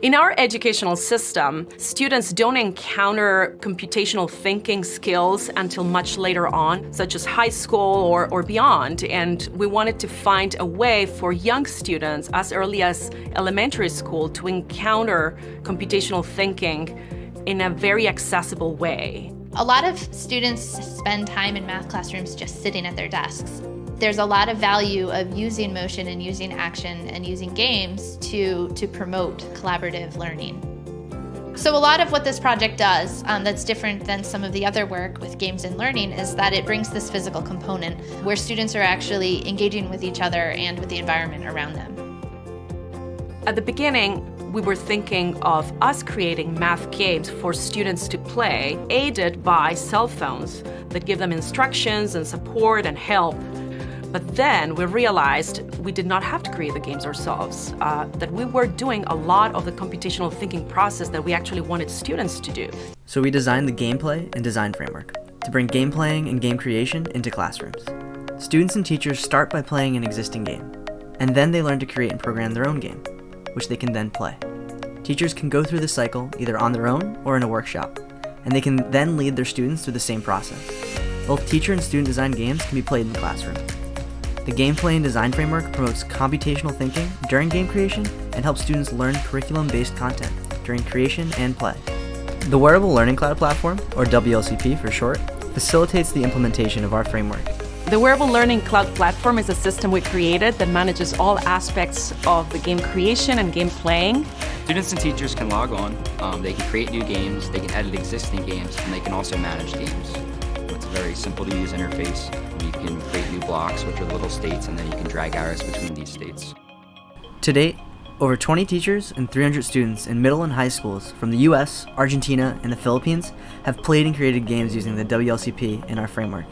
In our educational system, students don't encounter computational thinking skills until much later on, such as high school or beyond. And we wanted to find a way for young students, as early as elementary school, to encounter computational thinking in a very accessible way. A lot of students spend time in math classrooms just sitting at their desks. There's a lot of value of using motion and using action and using games to promote collaborative learning. So a lot of what this project does that's different than some of the other work with games and learning is that it brings this physical component where students are actually engaging with each other and with the environment around them. At the beginning, we were thinking of us creating math games for students to play, aided by cell phones that give them instructions and support and help. But then we realized we did not have to create the games ourselves, that we were doing a lot of the computational thinking process that we actually wanted students to do. So we designed the gameplay and design framework to bring game playing and game creation into classrooms. Students and teachers start by playing an existing game, and then they learn to create and program their own game, which they can then play. Teachers can go through the cycle either on their own or in a workshop, and they can then lead their students through the same process. Both teacher and student designed games can be played in the classroom. The gameplay and design framework promotes computational thinking during game creation and helps students learn curriculum-based content during creation and play. The Wearable Learning Cloud Platform, or WLCP for short, facilitates the implementation of our framework. The Wearable Learning Cloud Platform is a system we created that manages all aspects of the game creation and game playing. Students and teachers can log on, they can create new games, they can edit existing games, and they can also manage games. It's a very simple to use interface. You can create new blocks, which are little states, and then you can drag arrows between these states. To date, over 20 teachers and 300 students in middle and high schools from the US, Argentina, and the Philippines have played and created games using the WLCP in our framework.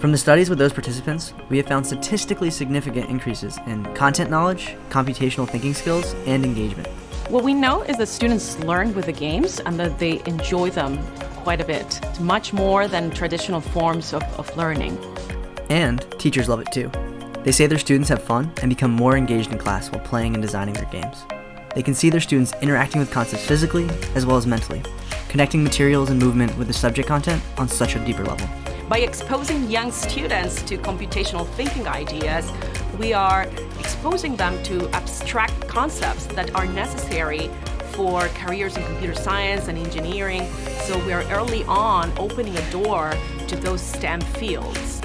From the studies with those participants, we have found statistically significant increases in content knowledge, computational thinking skills, and engagement. What we know is that students learn with the games and that they enjoy them quite a bit, much more than traditional forms of learning. And teachers love it too. They say their students have fun and become more engaged in class while playing and designing their games. They can see their students interacting with concepts physically as well as mentally, connecting materials and movement with the subject content on such a deeper level. By exposing young students to computational thinking ideas, we are exposing them to abstract concepts that are necessary for careers in computer science and engineering, so we are early on opening a door to those STEM fields.